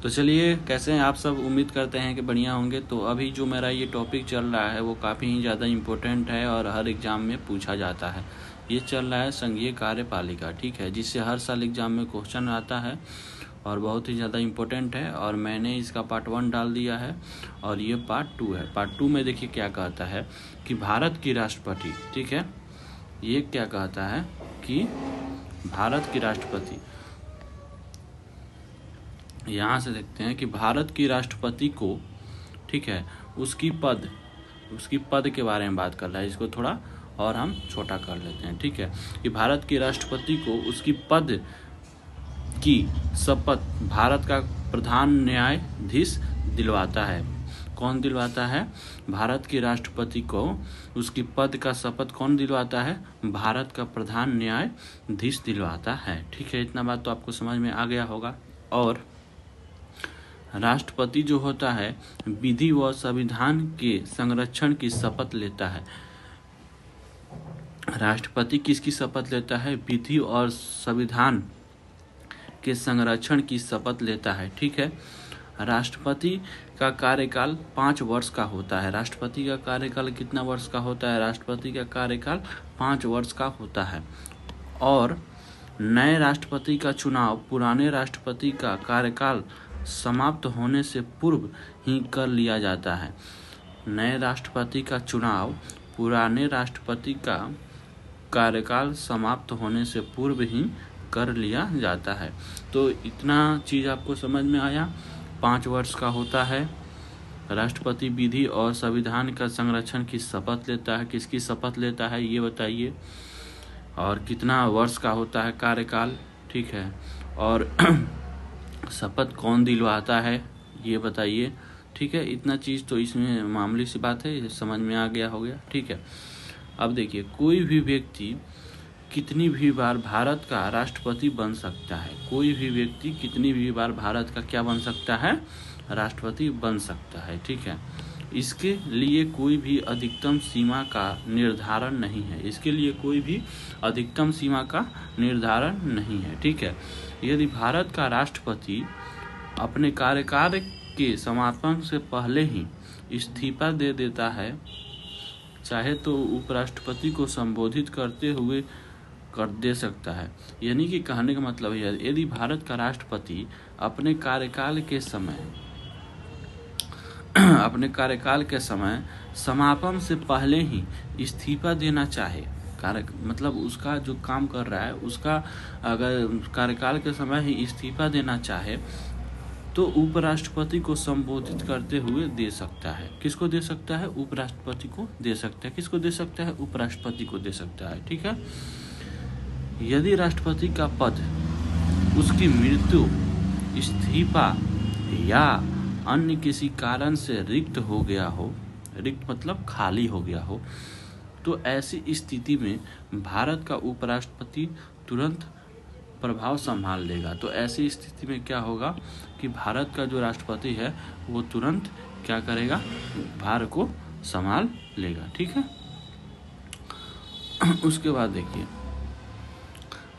तो चलिए, कैसे हैं आप सब? उम्मीद करते हैं कि बढ़िया होंगे। तो अभी जो मेरा ये टॉपिक चल रहा है वो काफ़ी ही ज़्यादा इम्पोर्टेंट है और हर एग्ज़ाम में पूछा जाता है। ये चल रहा है संघीय कार्यपालिका, ठीक है, जिससे हर साल एग्ज़ाम में क्वेश्चन आता है और बहुत ही ज़्यादा इम्पोर्टेंट है। और मैंने इसका पार्ट 1 डाल दिया है और ये पार्ट 2 है। पार्ट 2 में देखिए क्या कहता है कि भारत की राष्ट्रपति, ठीक है, ये क्या कहता है कि भारत की राष्ट्रपति, यहाँ से देखते हैं कि भारत की राष्ट्रपति को, ठीक है, उसकी पद के बारे में बात कर रहा है। इसको थोड़ा और हम छोटा कर लेते हैं, ठीक है, कि भारत की राष्ट्रपति को उसकी पद की शपथ भारत का प्रधान न्यायाधीश दिलवाता है। कौन दिलवाता है? भारत के राष्ट्रपति को उसकी पद का शपथ कौन दिलवाता है? भारत का प्रधान न्यायाधीश दिलवाता है, ठीक है। इतना बात तो आपको समझ में आ गया होगा। और राष्ट्रपति जो होता है विधि व संविधान के संरक्षण की शपथ लेता है। राष्ट्रपति किसकी शपथ लेता है? विधि और संविधान के संरक्षण की शपथ लेता है, ठीक है। राष्ट्रपति का कार्यकाल 5 वर्ष का होता है। राष्ट्रपति का कार्यकाल कितना वर्ष का होता है? राष्ट्रपति का कार्यकाल 5 वर्ष का होता है। और नए राष्ट्रपति का चुनाव पुराने राष्ट्रपति का कार्यकाल समाप्त होने से पूर्व ही कर लिया जाता है। नए राष्ट्रपति का चुनाव पुराने राष्ट्रपति का कार्यकाल समाप्त होने से पूर्व ही कर लिया जाता है। तो इतना चीज़ आपको समझ में आया। 5 वर्ष का होता है। राष्ट्रपति विधि और संविधान का संरक्षण की शपथ लेता है। किसकी शपथ लेता है ये बताइए। और कितना वर्ष का होता है कार्यकाल, ठीक है। और शपथ कौन दिलवाता है ये बताइए, ठीक है। इतना चीज़ तो इसमें मामूली सी बात है, समझ में आ गया, हो गया, ठीक है। अब देखिए, कोई भी व्यक्ति कितनी भी बार भारत का राष्ट्रपति बन सकता है। कोई भी व्यक्ति कितनी भी बार भारत का क्या बन सकता है? राष्ट्रपति बन सकता है, ठीक है। इसके लिए कोई भी अधिकतम सीमा का निर्धारण नहीं है। इसके लिए कोई भी अधिकतम सीमा का निर्धारण नहीं है, ठीक है। यदि भारत का राष्ट्रपति अपने कार्यकाल के समापन से पहले ही इस्तीफा दे देता है, चाहे तो उपराष्ट्रपति को संबोधित करते हुए कर दे सकता है। यानी कि कहने का मतलब है, यदि भारत का राष्ट्रपति अपने कार्यकाल के समय समापन से पहले ही इस्तीफा देना चाहे, मतलब उसका जो काम कर रहा है उसका अगर कार्यकाल के समय ही इस्तीफा देना चाहे तो उपराष्ट्रपति को संबोधित करते हुए दे सकता है। किसको दे सकता है? उपराष्ट्रपति को दे सकता है। किसको दे सकता है? उपराष्ट्रपति को दे सकता है, ठीक है। यदि राष्ट्रपति का पद उसकी मृत्यु, इस्तीफा या अन्य किसी कारण से रिक्त हो गया हो, रिक्त मतलब खाली हो गया हो, तो ऐसी स्थिति में भारत का उपराष्ट्रपति तुरंत प्रभाव संभाल लेगा। तो ऐसी स्थिति में क्या होगा कि भारत का जो राष्ट्रपति है वो तुरंत क्या करेगा? भार को संभाल लेगा, ठीक है। उसके बाद देखिए,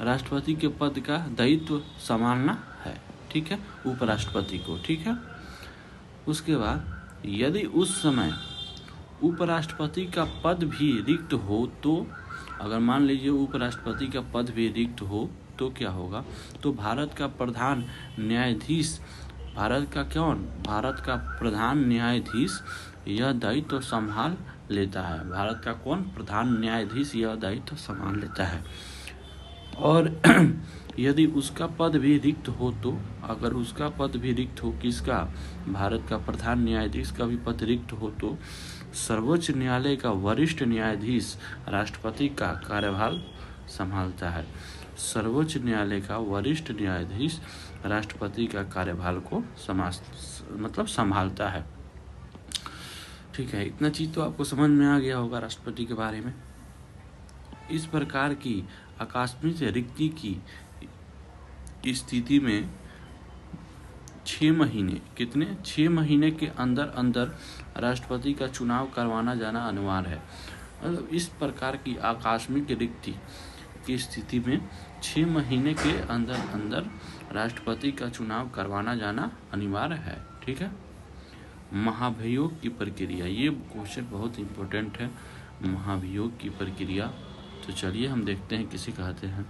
राष्ट्रपति के पद का दायित्व संभालना है, ठीक है, उपराष्ट्रपति को, ठीक है। उसके बाद यदि उस समय उपराष्ट्रपति का पद भी रिक्त हो, तो अगर मान लीजिए उपराष्ट्रपति का पद भी रिक्त हो तो क्या होगा? तो भारत का प्रधान न्यायाधीश, भारत का प्रधान न्यायाधीश यह दायित्व संभाल लेता है। भारत का कौन? प्रधान न्यायाधीश यह दायित्व संभाल लेता है। और यदि उसका पद भी रिक्त हो, तो अगर उसका पद भी रिक्त हो, किसका? भारत का प्रधान न्यायाधीश का भी पद रिक्त हो, तो सर्वोच्च न्यायालय का वरिष्ठ न्यायाधीश राष्ट्रपति का कार्यभार संभालता है। सर्वोच्च न्यायालय का वरिष्ठ न्यायाधीश राष्ट्रपति का कार्यभार को संभालता है, ठीक है। इतना चीज़ तो आपको समझ में आ गया होगा राष्ट्रपति के बारे में। इस प्रकार की आकस्मिक रिक्ति की स्थिति में 6 महीने के अंदर राष्ट्रपति का चुनाव करवाना जाना अनिवार्य है। मतलब इस प्रकार की आकस्मिक रिक्ति की स्थिति में 6 महीने के अंदर राष्ट्रपति का चुनाव करवाना जाना अनिवार्य है। ठीक है। महाभियोग की प्रक्रिया, ये क्वेश्चन बहुत इम्पोर्टेंट है। महाभियोग की प्रक्रिया, तो चलिए हम देखते हैं किसे कहते हैं।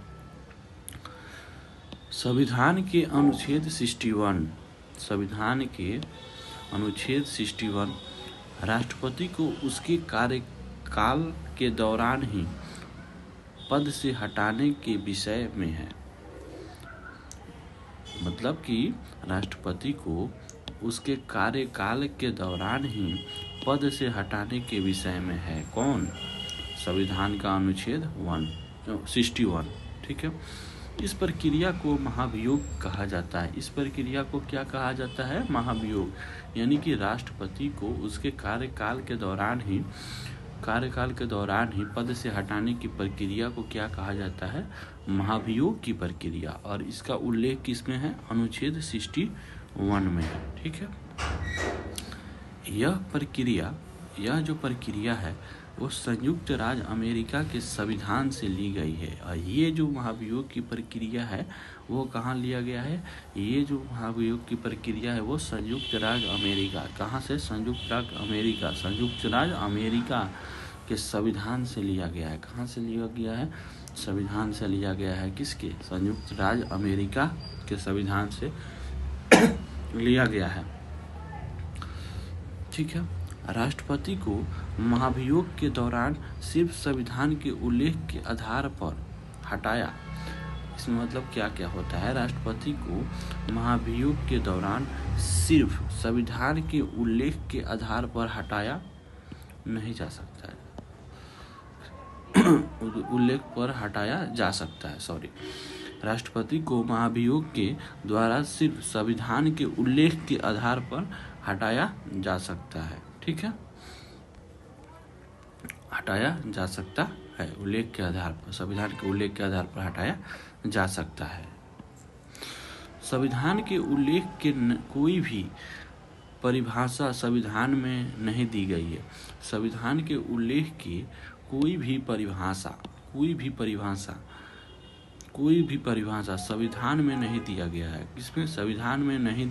संविधान के अनुच्छेद 61, संविधान के अनुच्छेद 61 राष्ट्रपति को उसके कार्यकाल के दौरान ही पद से हटाने के विषय में है। मतलब कि राष्ट्रपति को उसके कार्यकाल के दौरान ही पद से हटाने के विषय में है। कौन? संविधान का अनुच्छेद 61। ठीक है। इस प्रक्रिया को महाभियोग कहा जाता है। इस प्रक्रिया को क्या कहा जाता है? महाभियोग। यानी कि राष्ट्रपति को उसके कार्यकाल के दौरान ही पद से हटाने की प्रक्रिया को क्या कहा जाता है? महाभियोग की प्रक्रिया। और इसका उल्लेख किसमें है? अनुच्छेद 61 में है। ठीक है। यह जो प्रक्रिया है वो संयुक्त राज्य अमेरिका के संविधान से ली गई है। और ये जो महाभियोग की प्रक्रिया है वो कहाँ लिया गया है? ये जो महाभियोग की प्रक्रिया है वो संयुक्त राज्य अमेरिका, कहाँ से? संयुक्त राज्य अमेरिका के संविधान से लिया गया है। कहाँ से लिया गया है? संविधान से लिया गया है। किसके? संयुक्त राज्य अमेरिका के संविधान से लिया गया है। ठीक है। राष्ट्रपति को महाभियोग के दौरान सिर्फ संविधान के उल्लेख के आधार पर हटाया। इसमें मतलब क्या क्या होता है? राष्ट्रपति को महाभियोग के दौरान सिर्फ संविधान के उल्लेख के आधार पर हटाया नहीं जा सकता है। उल्लेख पर हटाया जा सकता है, सॉरी। राष्ट्रपति को महाभियोग के द्वारा सिर्फ संविधान के उल्लेख के आधार पर हटाया जा सकता है। ठीक है। हटाया जा सकता है, उल्लेख के आधार पर, संविधान के उल्लेख के आधार पर हटाया जा सकता है। संविधान के उल्लेख के कोई भी परिभाषा संविधान में नहीं दी गई है। संविधान के उल्लेख की कोई भी परिभाषा संविधान में नहीं दिया गया है। इसमें संविधान में नहीं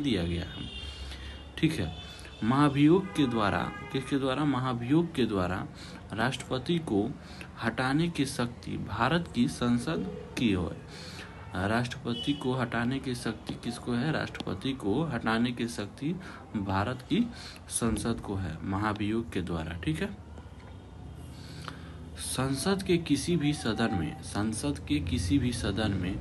दिया गया है। ठीक है। महाभियोग के द्वारा, किसके द्वारा? महाभियोग के द्वारा राष्ट्रपति को हटाने की शक्ति भारत की संसद की है। राष्ट्रपति को हटाने की शक्ति किसको है? राष्ट्रपति को हटाने की शक्ति भारत की संसद को है, महाभियोग के द्वारा। ठीक है। संसद के किसी भी सदन में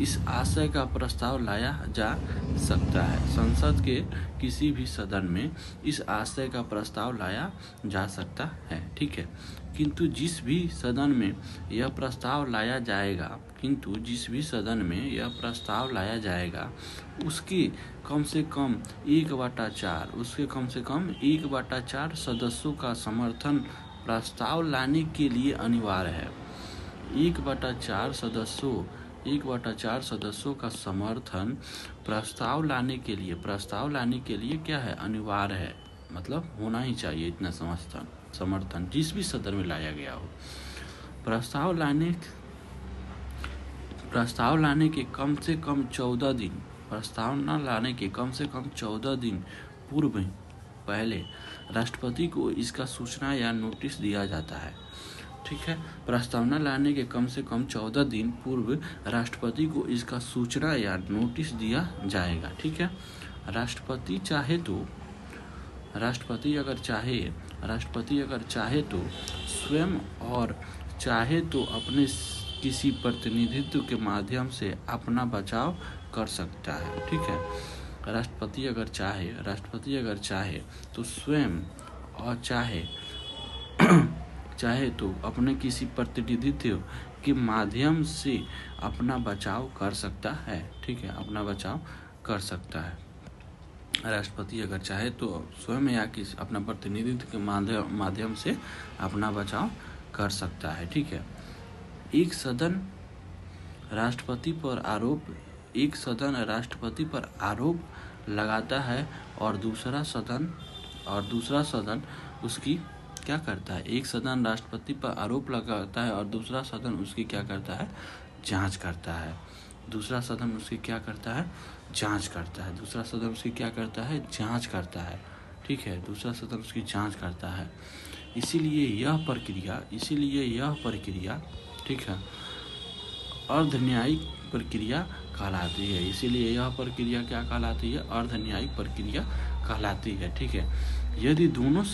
इस आशय का प्रस्ताव लाया जा सकता है। संसद के किसी भी सदन में इस आशय का प्रस्ताव लाया जा सकता है। ठीक है। किंतु जिस भी सदन में यह प्रस्ताव लाया जाएगा उसके कम से कम 1/4 सदस्यों का समर्थन प्रस्ताव लाने के लिए अनिवार्य है। 1/4 सदस्यों का समर्थन प्रस्ताव लाने के लिए क्या है? अनिवार्य है। मतलब होना ही चाहिए इतना समर्थन जिस भी सदन में लाया गया हो। प्रस्ताव लाने के कम से कम 14 दिन पहले राष्ट्रपति को इसका सूचना या नोटिस दिया जाता है। ठीक है। प्रस्तावना लाने के कम से कम 14 दिन पूर्व राष्ट्रपति को इसका सूचना या नोटिस दिया जाएगा। ठीक है। राष्ट्रपति अगर चाहे तो स्वयं और चाहे तो अपने किसी प्रतिनिधित्व के माध्यम से अपना बचाव कर सकता है। ठीक है। राष्ट्रपति अगर चाहे तो स्वयं और चाहे तो अपने किसी प्रतिनिधित्व के माध्यम से अपना बचाव कर सकता है। ठीक है। अपना बचाव कर सकता है। राष्ट्रपति अगर चाहे तो स्वयं या किसी अपना प्रतिनिधित्व के माध्यम से अपना बचाव कर सकता है। ठीक है। एक सदन राष्ट्रपति पर आरोप लगाता है और दूसरा सदन उसकी क्या करता है? एक सदन राष्ट्रपति पर आरोप लगाता है और दूसरा सदन उसकी क्या करता है? जांच करता है। दूसरा सदन उसकी क्या करता है, जांच करता है। दूसरा सदन उसकी क्या करता है, जांच करता है। ठीक है, दूसरा सदन उसकी जांच करता है। इसीलिए यह प्रक्रिया ठीक है अर्धन्यायिक प्रक्रिया कहलाती है। इसीलिए यह प्रक्रिया क्या कहलाती है, अर्धन्यायिक प्रक्रिया कहलाती है। ठीक है, यदि दोनों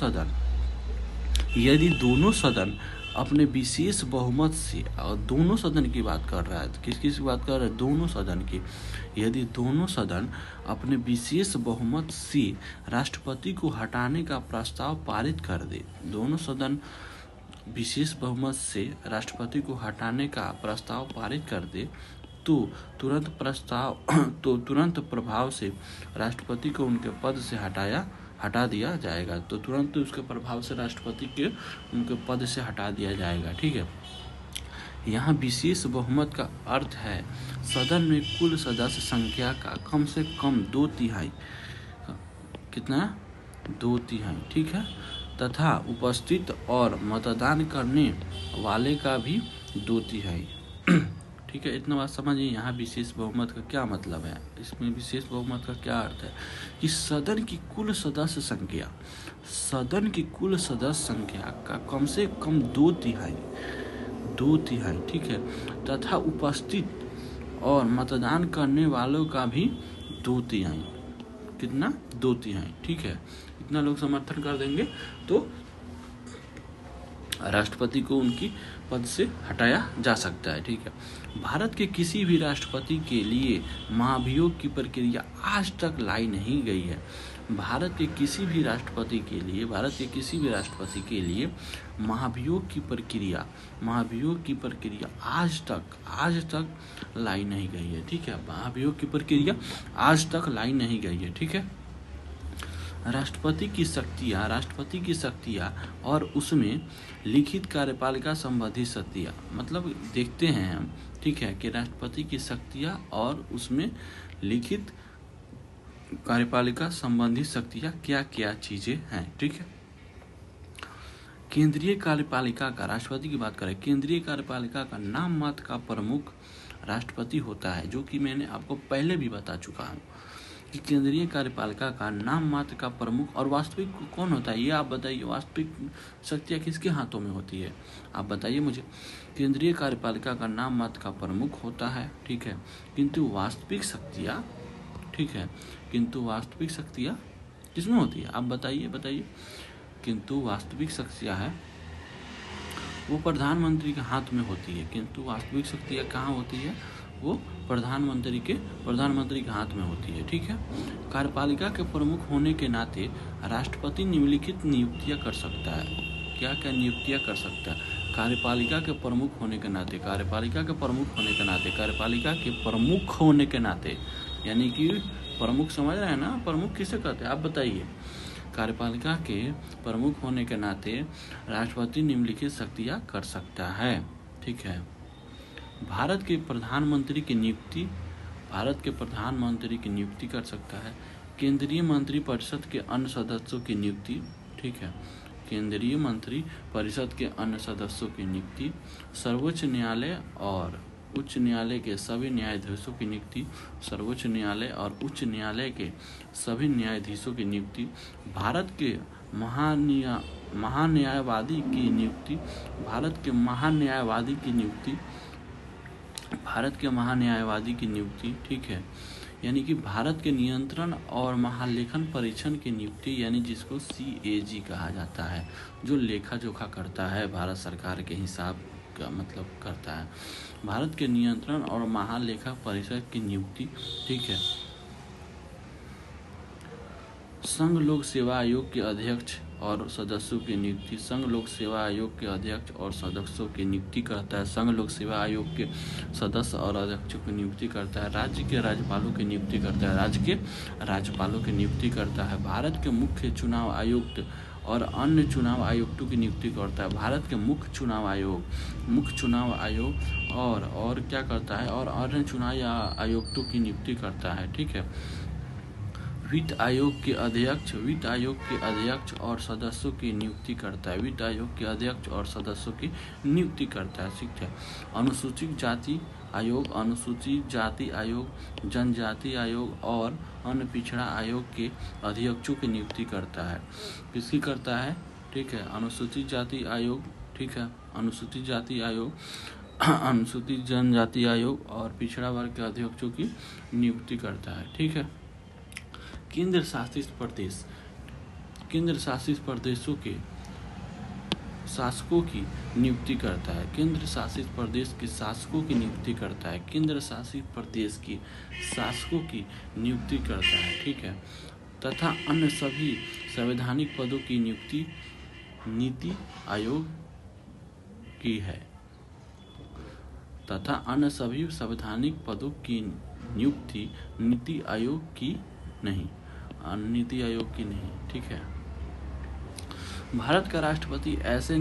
सदन अपने विशेष बहुमत से, और दोनों सदन की बात कर रहा है, किसकी बात कर रहा है, दोनों सदन की। यदि दोनों सदन अपने विशेष बहुमत से राष्ट्रपति को हटाने का प्रस्ताव पारित कर दे, दोनों सदन विशेष बहुमत से राष्ट्रपति को हटाने का प्रस्ताव पारित कर दे, तो तुरंत प्रभाव से राष्ट्रपति को उनके पद से हटा दिया जाएगा। तो तुरंत उसके प्रभाव से राष्ट्रपति के उनके पद से हटा दिया जाएगा। ठीक है, यहाँ विशेष बहुमत का अर्थ है सदन में कुल सदस्य संख्या का कम से कम 2/3, कितना, 2/3, ठीक है, तथा उपस्थित और मतदान करने वाले का भी 2/3। ठीक है, इतना बात समझिए। यहाँ विशेष बहुमत का क्या मतलब है, इसमें विशेष बहुमत का क्या अर्थ है कि सदन की कुल सदस्य संख्या का कम से कम 2/3, ठीक है, तथा उपस्थित और मतदान करने वालों का भी 2/3, कितना, 2/3, ठीक है। इतना लोग समर्थन कर देंगे तो राष्ट्रपति को उनकी पद से हटाया जा सकता है। ठीक है, भारत के किसी भी राष्ट्रपति के लिए महाभियोग की प्रक्रिया आज तक लाई नहीं गई है। भारत के किसी भी राष्ट्रपति के लिए महाभियोग की प्रक्रिया आज तक लाई नहीं गई है। ठीक है, महाभियोग की प्रक्रिया आज तक लाई नहीं गई है। ठीक है, राष्ट्रपति की शक्तियाँ और उसमें लिखित कार्यपालिका संबंधी शक्तियाँ, मतलब देखते हैं हम, ठीक है, कि राष्ट्रपति की शक्तियाँ और उसमें लिखित कार्यपालिका संबंधी शक्तियाँ क्या क्या चीज़ें हैं। ठीक है, केंद्रीय कार्यपालिका का, राष्ट्रपति की बात करें, केंद्रीय कार्यपालिका का नाम मात्र का प्रमुख राष्ट्रपति होता है, जो कि मैंने आपको पहले भी बता चुका हूँ कि केंद्रीय कार्यपालिका का नाम मात्र का प्रमुख और वास्तविक कौन होता है, ये आप बताइए। वास्तविक शक्तियाँ किसके हाथों में होती है, आप बताइए मुझे। केंद्रीय कार्यपालिका का नाम मात्र का प्रमुख होता है, ठीक है, किंतु वास्तविक शक्तियाँ, ठीक है, किंतु वास्तविक शक्तियाँ किसमें होती है, आप बताइए। किंतु वास्तविक शक्तियाँ है वो प्रधानमंत्री के हाथ में होती है, किंतु वास्तविक शक्तियाँ कहाँ होती है, वो प्रधानमंत्री के हाथ में होती है। ठीक है, कार्यपालिका के प्रमुख होने के नाते राष्ट्रपति निम्नलिखित नियुक्तियां कर सकता है। क्या क्या नियुक्तियां कर सकता है कार्यपालिका के प्रमुख होने के नाते, यानी कि प्रमुख समझ रहे हैं ना, प्रमुख किसे कहते हैं आप बताइए। कार्यपालिका के प्रमुख होने के नाते राष्ट्रपति निम्नलिखित शक्तियां कर सकता है। ठीक है, भारत के प्रधानमंत्री की नियुक्ति कर सकता है। केंद्रीय मंत्रिपरिषद के अन्य सदस्यों की नियुक्ति, ठीक है, केंद्रीय मंत्रिपरिषद के अन्य सदस्यों की नियुक्ति, सर्वोच्च न्यायालय और उच्च न्यायालय के सभी न्यायाधीशों की नियुक्ति, सर्वोच्च न्यायालय और उच्च न्यायालय के सभी न्यायाधीशों की नियुक्ति, भारत के महान्यायवादी की नियुक्ति, ठीक है, यानी कि भारत के नियंत्रण और महालेखन परीक्षण की नियुक्ति, यानी जिसको CAG कहा जाता है, जो लेखा जोखा करता है, भारत सरकार के हिसाब का मतलब करता है, भारत के नियंत्रण और महालेखा परीक्षण की नियुक्ति। ठीक है, संघ लोक सेवा आयोग के अध्यक्ष और सदस्यों की नियुक्ति, संघ लोक सेवा आयोग के अध्यक्ष और सदस्यों की नियुक्ति करता है, संघ लोक सेवा आयोग के सदस्य और अध्यक्षों की नियुक्ति करता है, राज्य के राज्यपालों की नियुक्ति करता है, भारत के मुख्य चुनाव आयुक्त और अन्य चुनाव आयुक्तों की नियुक्ति करता है, भारत के मुख्य चुनाव आयोग और क्या करता है, और अन्य चुनाव आयुक्तों की नियुक्ति करता है। ठीक है, वित्त आयोग के अध्यक्ष और सदस्यों की नियुक्ति करता है, ठीक है, अनुसूचित जाति आयोग, अनुसूचित जाति आयोग, जनजाति आयोग और अन्य पिछड़ा आयोग के अध्यक्षों की नियुक्ति करता है। किसकी करता है? ठीक है, अनुसूचित जाति आयोग, ठीक है, अनुसूचित जाति आयोग, अनुसूचित जनजाति आयोग और पिछड़ा वर्ग के अध्यक्षों की नियुक्ति करता है। ठीक है। केंद्र शासित प्रदेश, केंद्र शासित प्रदेशों के शासकों की नियुक्ति करता है। केंद्र शासित प्रदेश के शासकों की नियुक्ति करता है। केंद्र शासित प्रदेश की शासकों की नियुक्ति करता है। ठीक है। तथा अन्य सभी संवैधानिक पदों की नियुक्ति नीति आयोग की है। तथा अन्य सभी संवैधानिक पदों की नियुक्ति नीति आयोग की नहीं, नीति आयोग की नहीं। ठीक है। भारत का राष्ट्रपति ऐसे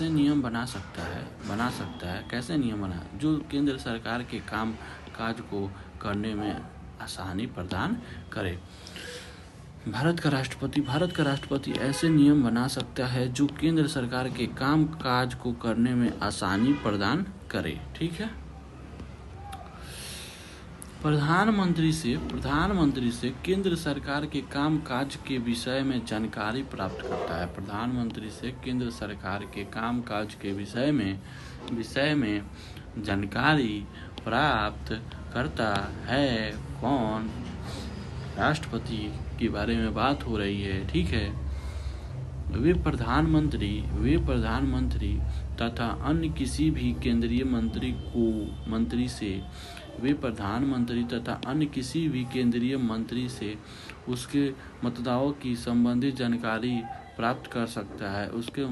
नियम बना सकता है। कैसे नियम बना? जो केंद्र सरकार के काम काज को करने में आसानी प्रदान करे। भारत का राष्ट्रपति ऐसे नियम बना सकता है जो केंद्र सरकार के काम काज को करने में आसानी प्रदान करे। ठीक है। प्रधानमंत्री से केंद्र सरकार के काम काज के विषय में जानकारी प्राप्त करता है। प्रधानमंत्री से केंद्र सरकार के काम काज के विषय में जानकारी प्राप्त करता है। कौन? राष्ट्रपति के बारे में बात हो रही है। ठीक है। वे प्रधानमंत्री तथा अन्य किसी भी केंद्रीय मंत्री से उसके मतदाताओं की संबंधित जानकारी प्राप्त कर सकता है। उसके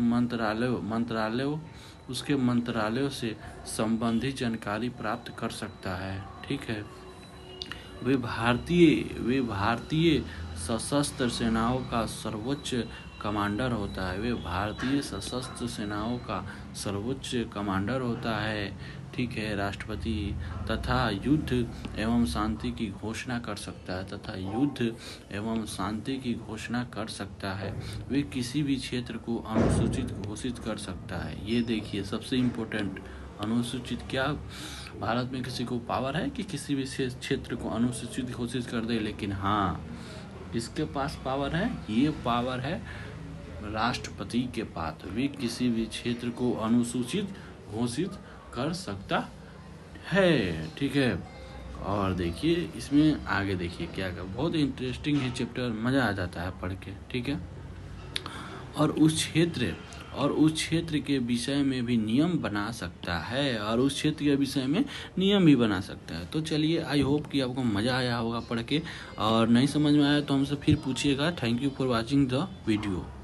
मंत्रालयों से संबंधित जानकारी प्राप्त कर सकता है। ठीक है। वे भारतीय सशस्त्र सेनाओं का सर्वोच्च कमांडर होता है। वे भारतीय सशस्त्र सेनाओं का सर्वोच्च कमांडर होता है। ठीक है। राष्ट्रपति तथा युद्ध एवं शांति की घोषणा कर सकता है। वे किसी भी क्षेत्र को अनुसूचित घोषित कर सकता है। ये देखिए सबसे इम्पोर्टेंट, अनुसूचित क्या भारत में किसी को पावर है कि किसी भी क्षेत्र को अनुसूचित घोषित कर दे? लेकिन हाँ, किसके पास पावर है? ये पावर है राष्ट्रपति के पास। वे किसी भी क्षेत्र को अनुसूचित घोषित कर सकता है। ठीक है। और देखिए इसमें आगे देखिए क्या बहुत इंटरेस्टिंग है चैप्टर, मजा आ जाता है पढ़ के। ठीक है। और उस क्षेत्र के विषय में भी नियम बना सकता है। तो चलिए, आई होप कि आपको मज़ा आया होगा पढ़ के, और नहीं समझ में आया तो हमसे फिर पूछिएगा। Thank you for watching the video.